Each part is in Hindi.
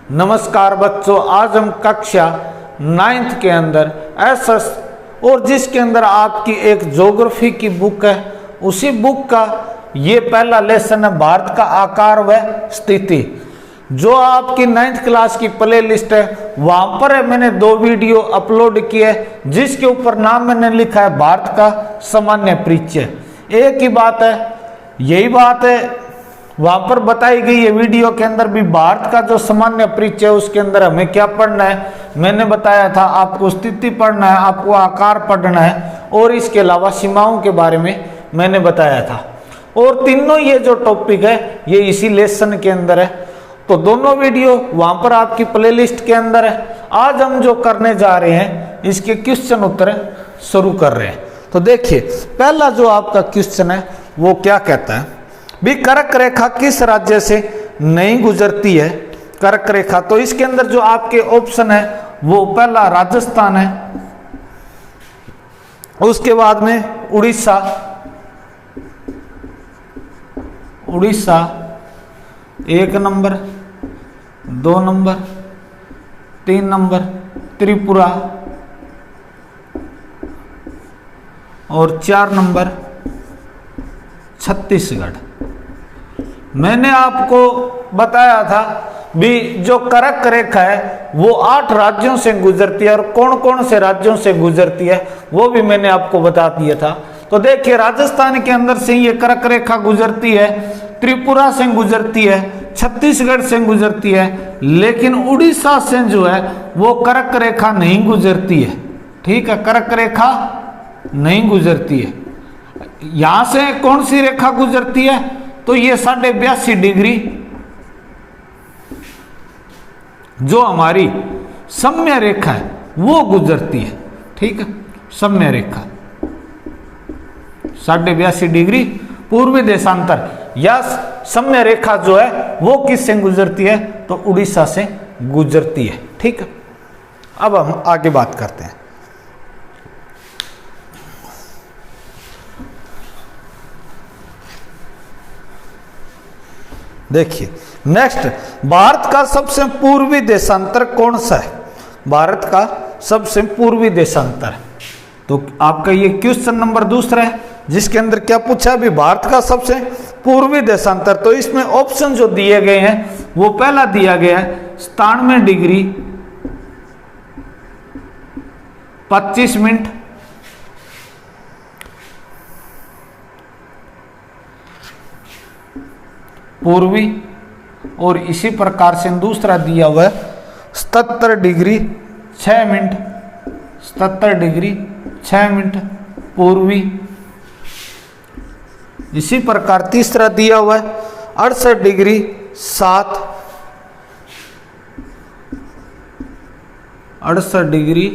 नमस्कार बच्चों, आज हम कक्षा 9th के अंदर एसएस और जिसके अंदर आपकी एक ज्योग्राफी की बुक है, उसी बुक का ये पहला लेसन है, भारत का आकार व स्थिति। जो आपकी 9th क्लास की प्ले लिस्ट है वहां पर है मैंने 2 वीडियो अपलोड किए, जिसके ऊपर नाम मैंने लिखा है भारत का सामान्य परिचय। एक ही बात है, यही बात है वहां पर बताई गई है वीडियो के अंदर भी। भारत का जो सामान्य परिचय है उसके अंदर हमें क्या पढ़ना है, मैंने बताया था आपको स्थिति पढ़ना है, आपको आकार पढ़ना है और इसके अलावा सीमाओं के बारे में मैंने बताया था। और तीनों ये जो टॉपिक है ये इसी लेसन के अंदर है, तो दोनों वीडियो वहां पर आपकी प्लेलिस्ट के अंदर है। आज हम जो करने जा रहे हैं इसके क्वेश्चन उत्तर शुरू कर रहे हैं। तो देखिए, पहला जो आपका क्वेश्चन है वो क्या कहता है, भी कर्क रेखा किस राज्य से नहीं गुजरती है। कर्क रेखा, तो इसके अंदर जो आपके ऑप्शन है वो पहला राजस्थान है, उसके बाद में Orissa, Orissa 1 number, 2 number, 3 number Tripura और 4 नंबर छत्तीसगढ़। मैंने आपको बताया था भी जो कर्क रेखा है वो 8 राज्यों से गुजरती है, और कौन कौन से राज्यों से गुजरती है वो भी मैंने आपको बता दिया था। तो देखिए, राजस्थान के अंदर से ये कर्क रेखा गुजरती है, त्रिपुरा से गुजरती है, छत्तीसगढ़ से गुजरती है, लेकिन उड़ीसा से जो है वो कर्क रेखा नहीं गुजरती है। ठीक है, कर्क रेखा नहीं गुजरती है। यहां से कौन सी रेखा गुजरती है, तो ये 82.5 डिग्री जो हमारी सम्य रेखा है वो गुजरती है। ठीक है, सम्य रेखा 82.5 डिग्री पूर्वी देशांतर या सम्य रेखा जो है वो किससे गुजरती है, तो उड़ीसा से गुजरती है। ठीक है, अब हम आगे बात करते हैं। देखिए नेक्स्ट, भारत का सबसे पूर्वी देशांतर कौन सा है। भारत का सबसे पूर्वी देशांतर, तो आपका ये क्वेश्चन नंबर 2 है, जिसके अंदर क्या पूछा भी भारत का सबसे पूर्वी देशांतर। तो इसमें ऑप्शन जो दिए गए हैं वो पहला दिया गया है 97 डिग्री 25 मिनट, पूर्वी, और इसी प्रकार से दूसरा दिया हुआ है 77 डिग्री 6 मिनट, 77 डिग्री 6 मिनट पूर्वी। इसी प्रकार तीसरा दिया हुआ है 68 डिग्री 7, 68 डिग्री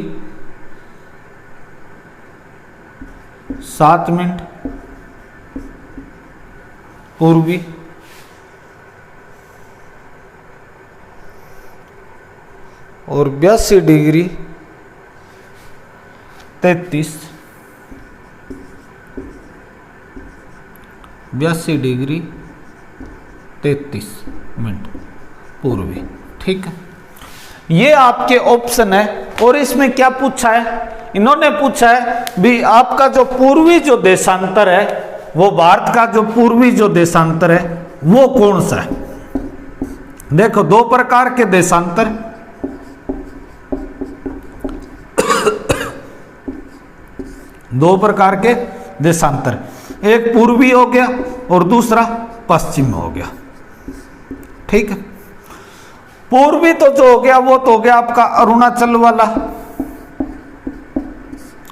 7 मिनट पूर्वी। और 82 डिग्री 33, 82 डिग्री 33 मिनट पूर्वी। ठीक है, ये आपके ऑप्शन है। और इसमें क्या पूछा है, इन्होंने पूछा है भी आपका जो पूर्वी जो देशांतर है, वो भारत का जो पूर्वी जो देशांतर है वो कौन सा है। देखो, 2 प्रकार के देशांतर, दो प्रकार के देशांतर, एक पूर्वी हो गया और दूसरा पश्चिम हो गया। ठीक है, पूर्वी तो जो हो गया वो तो हो गया आपका अरुणाचल वाला,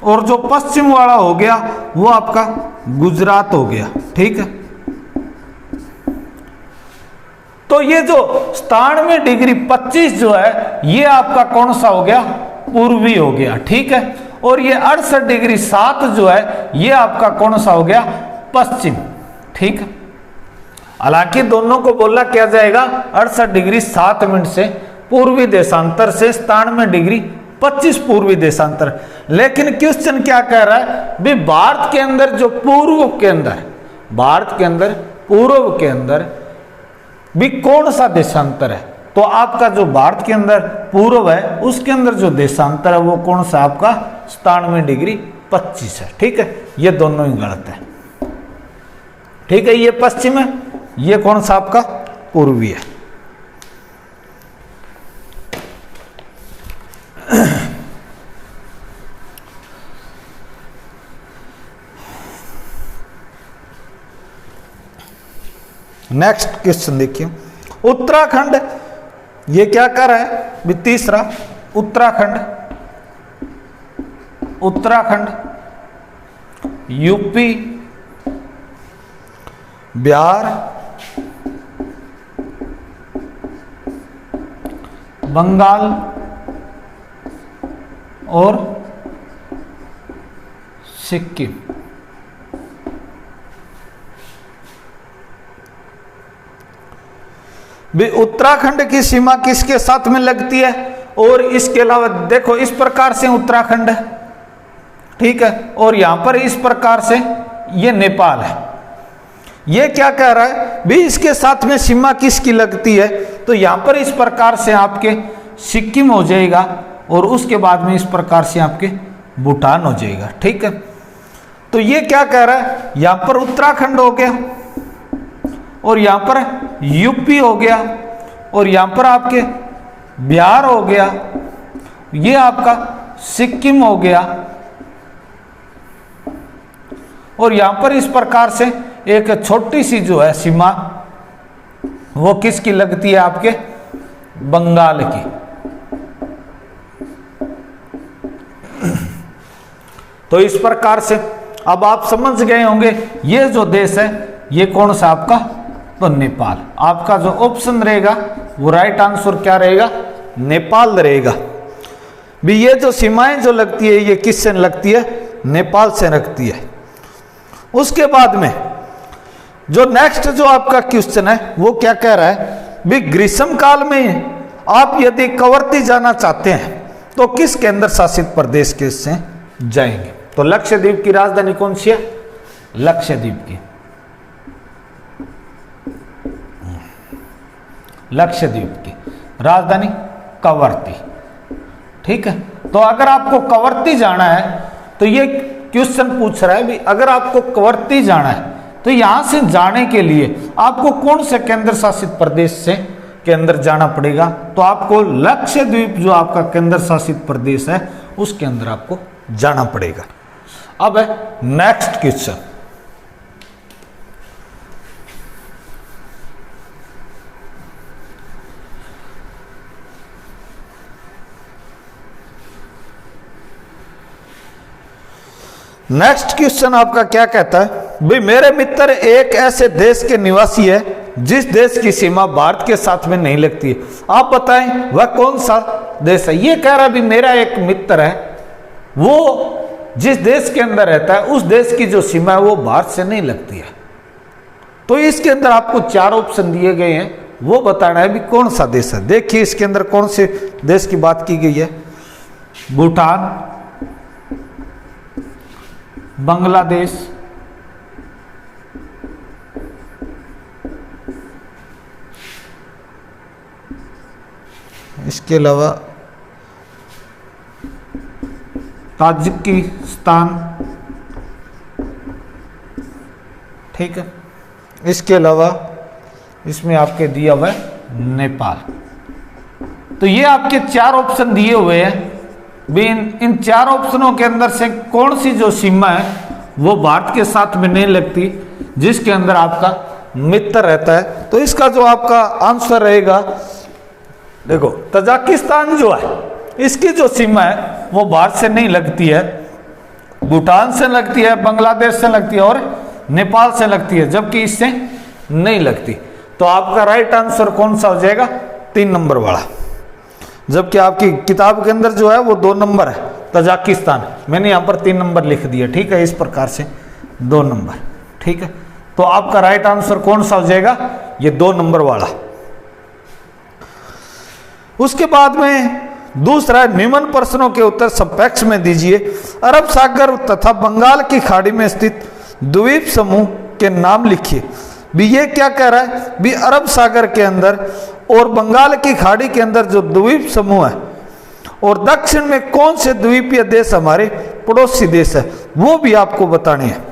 और जो पश्चिम वाला हो गया वो आपका गुजरात हो गया। ठीक है, तो ये जो 97 डिग्री 25 जो है ये आपका कौन सा हो गया, पूर्वी हो गया। ठीक है, और ये 68 डिग्री 7 जो है ये आपका कौन सा हो गया, पश्चिम। ठीक है, हालांकि दोनों को बोला क्या जाएगा 68 डिग्री 7 मिनट से पूर्वी देशांतर से 97 डिग्री 25 पूर्वी देशांतर। लेकिन क्वेश्चन क्या कह रहा है भी भारत के अंदर जो पूर्व के अंदर, भारत के अंदर पूर्व के अंदर भी कौन सा देशांतर है, तो आपका जो भारत के अंदर पूर्व है उसके अंदर जो देशांतर है वो कौन सा आपका 97°25 है। ठीक है, ये दोनों ही गलत है। ठीक है, ये पश्चिम है, ये कौन सा आपका पूर्वी है। नेक्स्ट क्वेश्चन देखिए, उत्तराखंड ये क्या कर रहा है भी तीसरा, उत्तराखंड यूपी, बिहार, बंगाल और सिक्किम। भी उत्तराखंड की सीमा किसके साथ में लगती है, और इसके अलावा देखो इस प्रकार से उत्तराखंड है, ठीक है, और यहां पर इस प्रकार से ये नेपाल है। ये क्या कह रहा है भी इसके साथ में सीमा किसकी लगती है, तो यहां पर इस प्रकार से आपके सिक्किम हो जाएगा और उसके बाद में इस प्रकार से आपके भूटान हो जाएगा। ठीक है, तो ये क्या कह रहा है, यहां पर उत्तराखंड हो गया और यहां पर यूपी हो गया और यहां पर आपके बिहार हो गया, ये आपका सिक्किम हो गया और यहां पर इस प्रकार से एक छोटी सी जो है सीमा वो किसकी लगती है, आपके बंगाल की। तो इस प्रकार से अब आप समझ गए होंगे ये जो देश है ये कौन सा आपका, तो नेपाल। आपका जो ऑप्शन रहेगा वो राइट आंसर क्या रहेगा, नेपाल रहेगा। भी ये जो सीमाएं जो लगती है ये किससे लगती है, नेपाल से लगती है। उसके बाद में जो नेक्स्ट जो आपका क्वेश्चन है वो क्या कह रहा है, भी ग्रीष्म काल में आप यदि कवरत्ती जाना चाहते हैं तो किस केंद्र शासित प्रदेश के से जाएंगे। तो लक्षद्वीप की राजधानी कौन सी है, लक्षद्वीप की, लक्षद्वीप की राजधानी कवरत्ती। ठीक है, तो अगर आपको कवरत्ती जाना है तो ये क्वेश्चन पूछ रहा है भी अगर आपको कवरत्ती जाना है तो यहां से जाने के लिए आपको कौन से केंद्र शासित प्रदेश से के अंदर जाना पड़ेगा, तो आपको लक्षद्वीप जो आपका केंद्र शासित प्रदेश है उसके अंदर आपको जाना पड़ेगा। अब है नेक्स्ट क्वेश्चन, नेक्स्ट क्वेश्चन आपका क्या कहता है, भाई मेरे मित्र एक ऐसे देश के निवासी है जिस देश की सीमा भारत के साथ में नहीं लगती है, आप बताएं वह कौन सा देश है। ये कह रहा है भी मेरा एक मित्र है वो जिस देश के अंदर रहता है उस देश की जो सीमा है वो भारत से नहीं लगती है। तो इसके अंदर आपको 4 ऑप्शन दिए गए हैं, वो बताना है भी कौन सा देश है। देखिए इसके अंदर कौन से देश की बात की गई है, भूटान, बांग्लादेश, इसके अलावा ताजिकिस्तान, ठीक है, इसके अलावा इसमें आपके दिया हुआ है नेपाल। तो ये आपके 4 ऑप्शन दिए हुए हैं, भी इन 4 ऑप्शनों के अंदर से कौन सी जो सीमा है वो भारत के साथ में नहीं लगती जिसके अंदर आपका मित्र रहता है। तो इसका जो आपका आंसर रहेगा, देखो तजाकिस्तान जो है इसकी जो सीमा है वो भारत से नहीं लगती है, भूटान से लगती है, बांग्लादेश से लगती है और नेपाल से लगती है, जबकि इससे नहीं लगती। तो आपका राइट आंसर कौन सा हो जाएगा, 3 नंबर वाला। जबकि आपकी किताब के अंदर जो है वो 2 नंबर है, तजाकिस्तान, मैंने यहाँ पर 3 नंबर लिख दिया। ठीक है, इस प्रकार से 2 नंबर। ठीक है, तो आपका राइट आंसर कौन सा हो जाएगा, ये 2 नंबर वाला। उसके बाद में दूसरा, निम्न प्रश्नों के उत्तर संक्षेप में दीजिए। अरब सागर तथा बंगाल की खाड़ी में स्थित द्वीप समूह के नाम लिखिए। भी ये क्या कह रहा है, भी अरब सागर के अंदर और बंगाल की खाड़ी के अंदर जो द्वीप समूह है, और दक्षिण में कौन से द्वीपीय देश हमारे पड़ोसी देश है, वो भी आपको बताने हैं।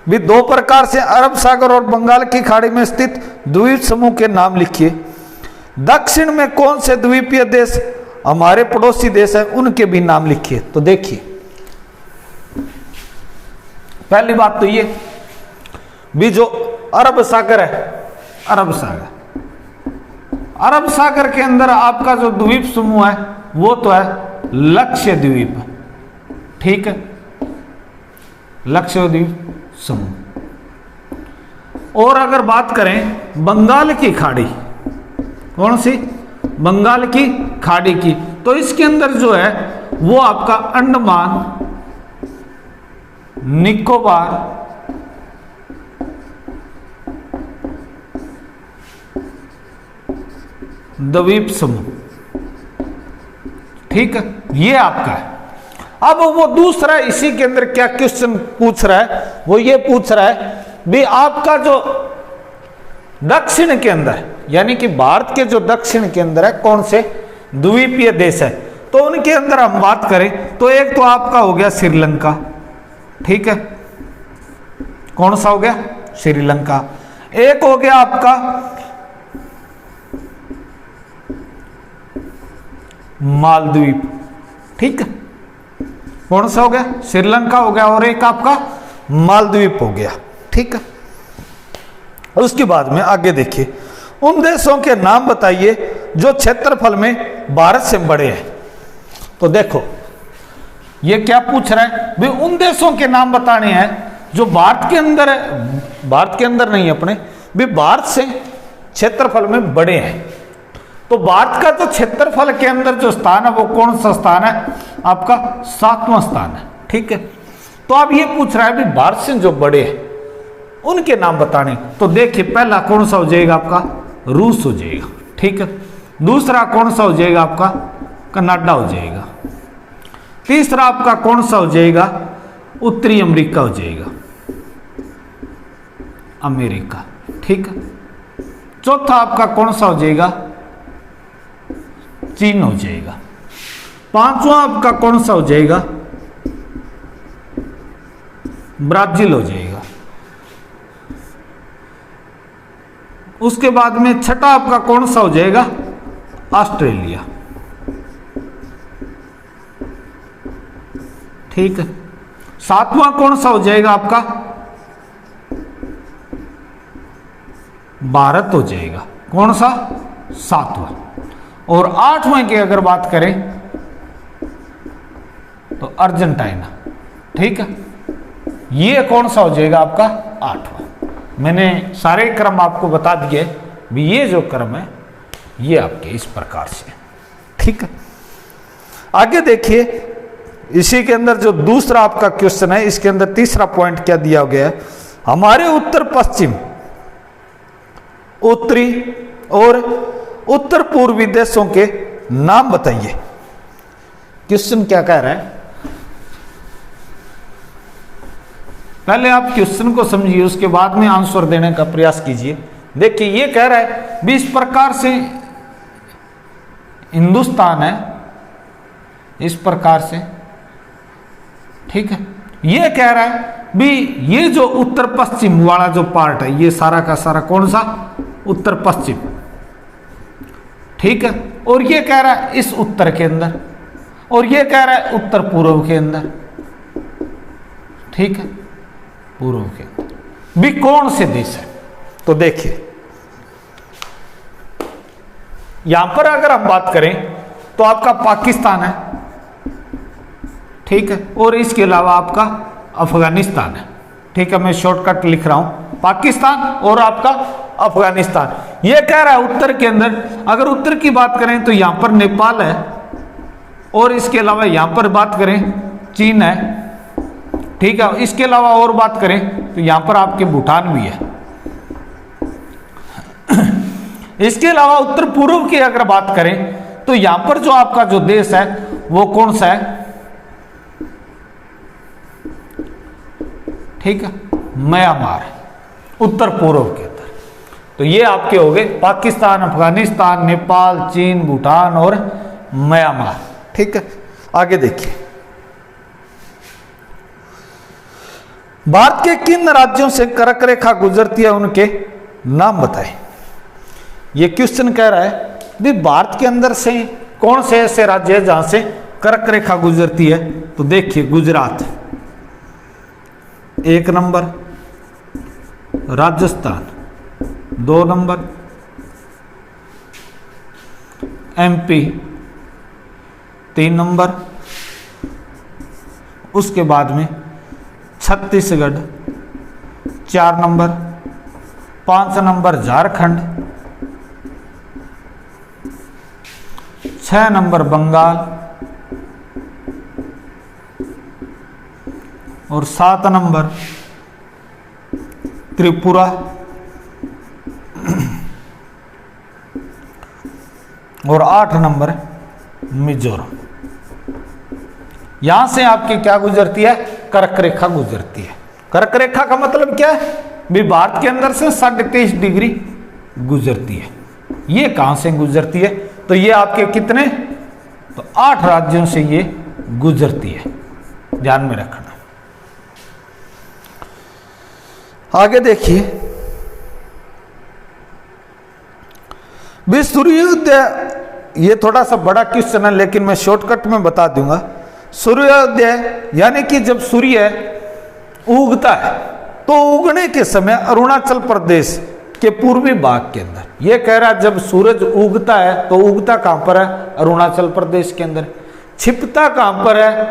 भी दो प्रकार से अरब सागर और बंगाल की खाड़ी में स्थित द्वीप समूह के नाम लिखिए। दक्षिण में कौन से द्वीपीय देश हमारे पड़ोसी देश है, उनके भी नाम लिखिए। तो देखिए, पहली बात तो ये भी जो अरब सागर है, अरब सागर के अंदर आपका जो द्वीप समूह है वो तो है लक्षद्वीप, ठीक है, लक्षद्वीप समूह। और अगर बात करें बंगाल की खाड़ी, कौन सी, बंगाल की खाड़ी की, तो इसके अंदर जो है वो आपका अंडमान निकोबार द्वीप समूह, ठीक है, ये आपका है। अब वो दूसरा इसी के अंदर क्या क्वेश्चन पूछ रहा है, वो ये पूछ रहा है भी आपका जो दक्षिण के अंदर, यानी कि भारत के जो दक्षिण के अंदर है कौन से द्वीपीय देश है, तो उनके अंदर हम बात करें तो एक तो आपका हो गया श्रीलंका, ठीक है, कौन सा हो गया, श्रीलंका। एक हो गया आपका मालदीव, ठीक है, कौन सा हो गया, श्रीलंका हो गया, और एक आपका मालदीव हो गया, ठीक है। उसके बाद में आगे देखिए, उन देशों के नाम बताइए जो क्षेत्रफल में भारत से बड़े हैं। तो देखो ये क्या पूछ रहा है भाई, उन देशों के नाम बताने हैं जो भारत के अंदर है, भारत के अंदर नहीं अपने भी, भारत से क्षेत्रफल में बड़े हैं। तो भारत का जो क्षेत्रफल के अंदर जो स्थान है वो कौन सा स्थान है, आपका 7वां स्थान है, ठीक है। तो अब ये पूछ रहा है भी भारत से जो बड़े हैं उनके नाम बताने। तो देखिए पहला कौन सा हो जाएगा आपका, रूस हो जाएगा, ठीक है। दूसरा कौन सा हो जाएगा आपका, कनाडा हो जाएगा। तीसरा आपका कौन सा हो जाएगा, उत्तरी अमेरिका हो जाएगा, अमेरिका, ठीक है। चौथा आपका कौन सा हो जाएगा, चीन हो जाएगा। पांचवा आपका कौन सा हो जाएगा, ब्राजील हो जाएगा। उसके बाद में छठा आपका कौन सा हो जाएगा, ऑस्ट्रेलिया, ठीक है। सातवां कौन सा हो जाएगा आपका, भारत हो जाएगा, कौन सा, सातवां। और आठवें की अगर बात करें तो अर्जेंटीना, ठीक है। ये कौन सा हो जाएगा आपका, आठवां। मैंने सारे क्रम आपको बता दिए भी, ये जो क्रम है ये आपके इस प्रकार से, ठीक है। आगे देखिए, इसी के अंदर जो दूसरा आपका क्वेश्चन है, इसके अंदर तीसरा पॉइंट क्या दिया गया है, हमारे उत्तर पश्चिम, उत्तरी और उत्तर पूर्वी देशों के नाम बताइए। क्वेश्चन क्या कह रहा है, पहले आप क्वेश्चन को समझिए, उसके बाद में आंसर देने का प्रयास कीजिए। देखिए ये कह रहा है भी इस प्रकार से हिंदुस्तान है, इस प्रकार से, ठीक है। ये कह रहा है भी ये जो उत्तर पश्चिम वाला जो पार्ट है, ये सारा का सारा कौन सा, उत्तर पश्चिम, ठीक है। और ये कह रहा है इस उत्तर के अंदर, और ये कह रहा है उत्तर पूर्व के अंदर, ठीक है, पूर्व के अंदर भी कौन से देश है। तो देखिए यहां पर अगर हम बात करें तो आपका पाकिस्तान है, ठीक है, और इसके अलावा आपका अफगानिस्तान है, ठीक है। मैं शॉर्टकट लिख रहा हूं, पाकिस्तान और आपका अफगानिस्तान। यह कह रहा है उत्तर के अंदर, अगर उत्तर की बात करें तो यहां पर नेपाल है, और इसके अलावा यहां पर बात करें चीन है, ठीक है। इसके अलावा और बात करें तो यहां पर आपके भूटान भी है। इसके अलावा उत्तर पूर्व की अगर बात करें तो यहां पर जो आपका जो देश है वो कौन सा है, ठीक है, म्यांमार, उत्तर पूर्व के अंदर। तो ये आपके हो गए पाकिस्तान, अफगानिस्तान, नेपाल, चीन, भूटान और म्यांमार। ठीक है, आगे देखिए, भारत के किन राज्यों से कर्क रेखा गुजरती है, उनके नाम बताएं। ये क्वेश्चन कह रहा है भी भारत के अंदर से कौन से ऐसे राज्य है जहां से कर्क रेखा गुजरती है। तो देखिए, Gujarat 1 number, Rajasthan 2 number, MP 3 number, उसके बाद में Chhattisgarh 4 number, 5 number Jharkhand, 6 number Bengal और 7 नंबर त्रिपुरा और 8 नंबर मिजोरम। यहां से आपकी क्या गुजरती है, कर्क रेखा गुजरती है। कर्क रेखा का मतलब क्या है भी भारत के अंदर से 23.5 डिग्री गुजरती है। ये कहां से गुजरती है, तो ये आपके कितने, तो 8 राज्यों से ये गुजरती है, ध्यान में रखना। आगे देखिए, भी सूर्योदय, ये थोड़ा सा बड़ा क्वेश्चन है लेकिन मैं शॉर्टकट में बता दूंगा। सूर्योदय यानी कि जब सूर्य उगता है तो उगने के समय अरुणाचल प्रदेश के पूर्वी भाग के अंदर, ये कह रहा है जब सूरज उगता है तो उगता कहां पर है, अरुणाचल प्रदेश के अंदर, छिपता कहां पर है,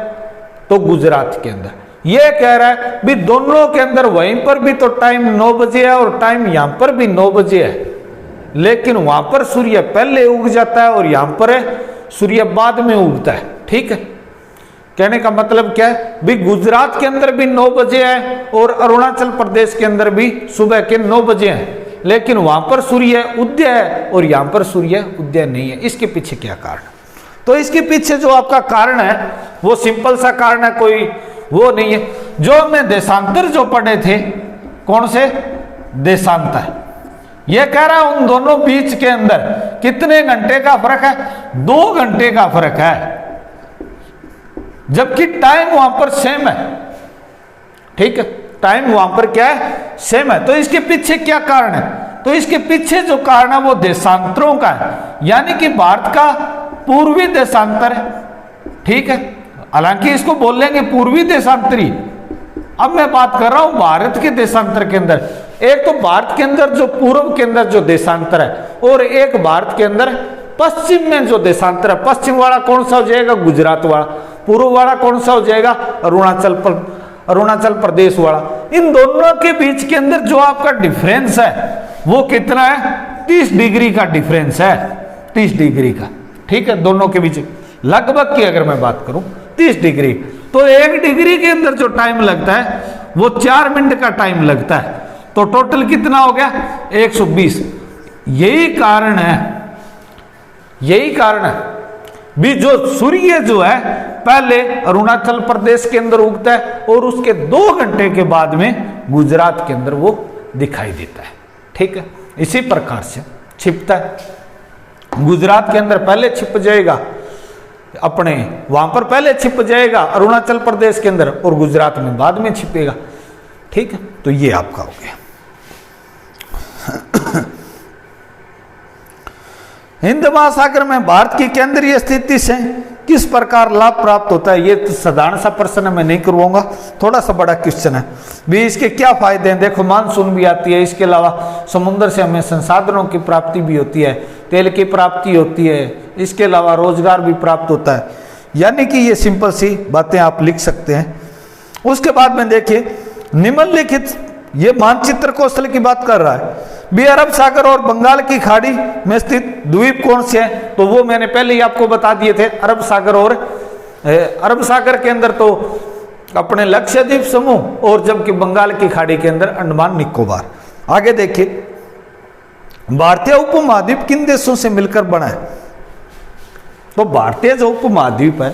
तो गुजरात के अंदर। ये कह रहा है भी दोनों के अंदर वहीं पर भी तो टाइम 9 बजे है और टाइम यहां पर भी 9 बजे है, लेकिन वहां पर सूर्य पहले उग जाता है और यहां पर है सूर्य बाद में उगता है। ठीक है, कहने का मतलब क्या है भी गुजरात के अंदर भी 9 बजे है और अरुणाचल प्रदेश के अंदर भी सुबह के 9 बजे है, लेकिन वहां पर सूर्य उदय है और यहां पर सूर्य उदय नहीं है। इसके पीछे क्या कारण, तो इसके पीछे जो आपका कारण है वो सिंपल सा कारण है, कोई वो नहीं है। जो हमने देशांतर जो पढ़े थे, कौन से देशांतर, ये कह रहा है उन दोनों बीच के अंदर कितने घंटे का फर्क है, 2 घंटे का फर्क है, जबकि टाइम वहां पर सेम है। ठीक है, टाइम वहां पर क्या है, सेम है। तो इसके पीछे क्या कारण है, तो इसके पीछे जो कारण है वो देशांतरों का है, यानी कि भारत का पूर्वी देशांतर है। ठीक है, हालांकि इसको बोल लेंगे पूर्वी देशांतरी। अब मैं बात कर रहा हूं भारत के देशांतर के अंदर, एक तो भारत के अंदर जो पूर्व के अंदर जो देशांतर है और एक भारत के अंदर पश्चिम में जो देशांतर है। पश्चिम वाला कौन सा हो जाएगा, गुजरात वाला, पूर्व वाला कौन सा हो जाएगा, अरुणाचल प्रदेश वाला। इन दोनों के बीच के अंदर जो आपका डिफरेंस है वो कितना है, 30 डिग्री का डिफरेंस है, 30 डिग्री का। ठीक है, दोनों के बीच लगभग की अगर मैं बात करूं 30 डिग्री, तो 1 डिग्री के अंदर जो टाइम लगता है वो 4 मिनट का टाइम लगता है, तो टोटल कितना हो गया 120। यही कारण है भी जो सूर्य जो है पहले अरुणाचल प्रदेश के अंदर उगता है और उसके 2 घंटे के बाद में गुजरात के अंदर वो दिखाई देता है। ठीक है, इसी प्रकार से छिपता है, गुजरात के अंदर पहले छिप जाएगा, अपने वहां पर पहले छिप जाएगा अरुणाचल प्रदेश के अंदर और गुजरात में बाद में छिपेगा। ठीक है, तो ये आपका हो गया। हिंद महासागर में भारत की केंद्रीय स्थिति से किस प्रकार लाभ प्राप्त होता है, ये तो साधारण सा प्रश्न है, मैं नहीं करवाऊंगा, थोड़ा सा बड़ा क्वेश्चन है भी। इसके क्या फायदे हैं, देखो मानसून भी आती है, इसके अलावा समुद्र से हमें संसाधनों की प्राप्ति भी होती है, तेल की प्राप्ति होती है, इसके अलावा रोजगार भी प्राप्त होता है, यानी कि ये सिंपल सी बातें आप लिख सकते हैं। उसके बाद में देखिए निम्नलिखित, ये मानचित्र कौशल की बात कर रहा है भी, अरब सागर और बंगाल की खाड़ी में स्थित द्वीप कौन से हैं, तो वो मैंने पहले ही आपको बता दिए थे, अरब सागर और अरब सागर के अंदर तो अपने लक्षद्वीप समूह और जबकि बंगाल की खाड़ी के अंदर अंडमान निकोबार। आगे देखिए, भारतीय उपमहाद्वीप किन देशों से मिलकर बना है, तो भारतीय जो उपमहाद्वीप है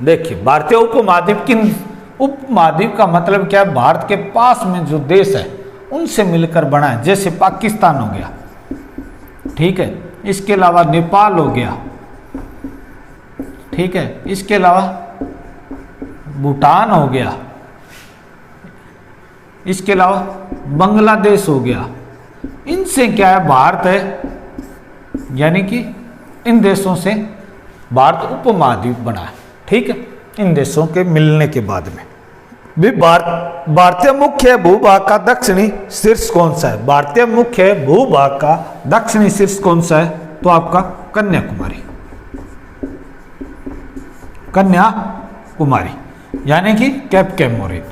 देखिए भारतीय उपमहाद्वीप की, उपमहाद्वीप का मतलब क्या है, भारत के पास में जो देश है उनसे मिलकर बना है। जैसे पाकिस्तान हो गया, ठीक है, इसके अलावा नेपाल हो गया, ठीक है, इसके अलावा भूटान हो गया, इसके अलावा बांग्लादेश हो गया। इनसे क्या है, भारत है, यानी कि इन देशों से भारत उपमहाद्वीप बना है, ठीक है, इन देशों के मिलने के बाद में भी। भारतीय मुख्य भूभाग का दक्षिणी शीर्ष कौन सा है? भारतीय मुख्य भूभाग का दक्षिणी शीर्ष कौन सा है? तो आपका कन्याकुमारी, कन्याकुमारी, यानी कि कैप कैमोरिन,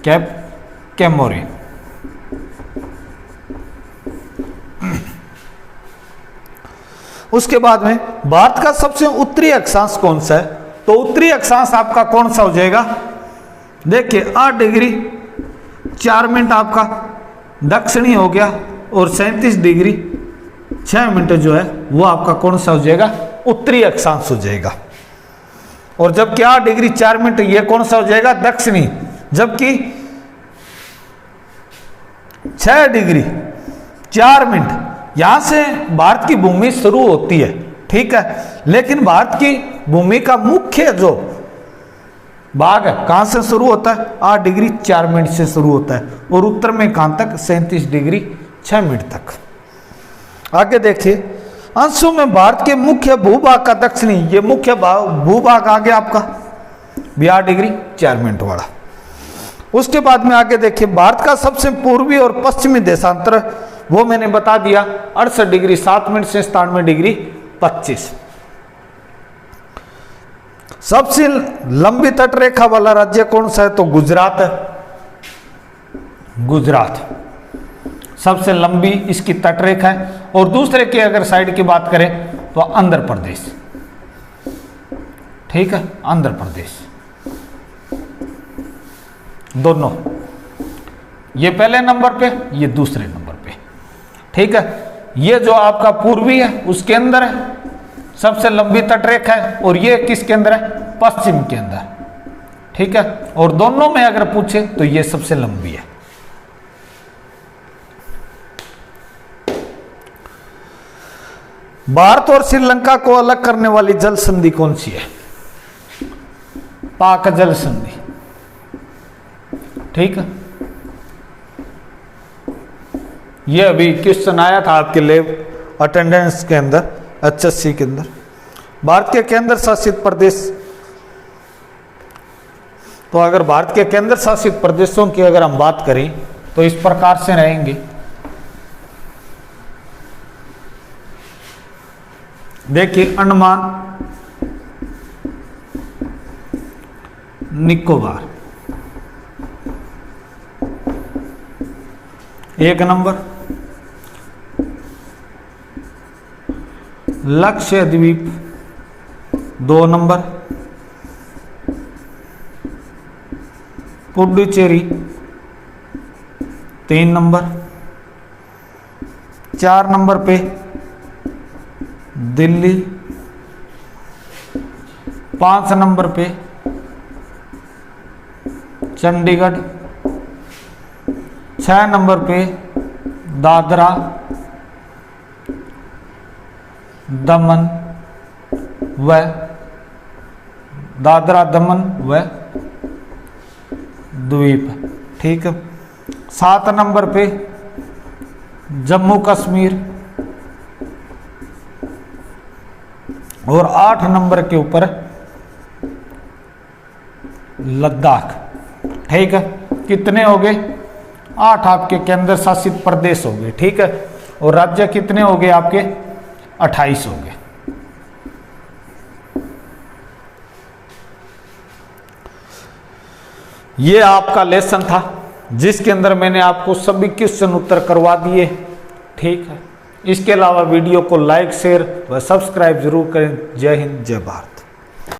कैप कैमोरिन। उसके बाद में भारत का सबसे उत्तरी अक्षांश कौन सा है? तो उत्तरी अक्षांश आपका कौन सा हो जाएगा? देखिए 8 डिग्री 4 मिनट आपका दक्षिणी हो गया, और 37 डिग्री 6 मिनट जो है वो आपका कौन सा हो जाएगा? उत्तरी अक्षांश हो जाएगा। और जबकि 8 डिग्री 4 मिनट ये कौन सा हो जाएगा? दक्षिणी। जबकि 6 डिग्री 4 मिनट यहां से भारत की भूमि शुरू होती है, ठीक है, लेकिन भारत की भूमि का मुख्य जो भाग है कहां से शुरू होता है? 8 डिग्री 4 मिनट से शुरू होता है, और उत्तर में कहां तक? 37 डिग्री 6 मिनट तक। आगे देखिए, अंशों में भारत के मुख्य भूभाग का दक्षिणी, ये मुख्य भूभाग आ गया आपका 8 डिग्री 4 मिनट वाला। उसके बाद में आगे देखिए, भारत का सबसे पूर्वी और पश्चिमी देशांतर, वो मैंने बता दिया 68 डिग्री 7 मिनट से 97 डिग्री 25। सबसे लंबी तटरेखा वाला राज्य कौन सा है? तो गुजरात है, गुजरात सबसे लंबी इसकी तटरेखा है। और दूसरे की अगर साइड की बात करें तो आंध्र प्रदेश, ठीक है, आंध्र प्रदेश। दोनों, ये पहले नंबर पे, ये दूसरे नंबर पे, ठीक है। ये जो आपका पूर्वी है उसके अंदर है सबसे लंबी तटरेखा है, और ये किसके अंदर है? पश्चिम के अंदर, ठीक है। और दोनों में अगर पूछे तो ये सबसे लंबी है। भारत और श्रीलंका को अलग करने वाली जल संधि कौन सी है? पाक जल संधि, ठीक है। ये अभी क्वेश्चन आया था आपके लैब अटेंडेंस के अंदर, HSC के अंदर। भारत के केंद्र शासित प्रदेश, तो अगर भारत के केंद्र शासित प्रदेशों की अगर हम बात करें तो इस प्रकार से रहेंगे। देखिए, Andaman Nicobar 1 number, Lakshadweep 2 number, Puducherry 3 number, 4 number पे दिल्ली, 5 नंबर पे चंडीगढ़, 6 नंबर पे दादरा दमन व द्वीप, ठीक है। 7 नंबर पे जम्मू कश्मीर, और 8 नंबर के ऊपर लद्दाख, ठीक है। कितने हो गए? 8 आपके केंद्र शासित प्रदेश हो गए, ठीक है। और राज्य कितने हो गए आपके? 28 हो गए। ये आपका लेसन था जिसके अंदर मैंने आपको सभी क्वेश्चन उत्तर करवा दिए, ठीक है। इसके अलावा वीडियो को लाइक, शेयर व सब्सक्राइब जरूर करें। जय हिंद, जय भारत।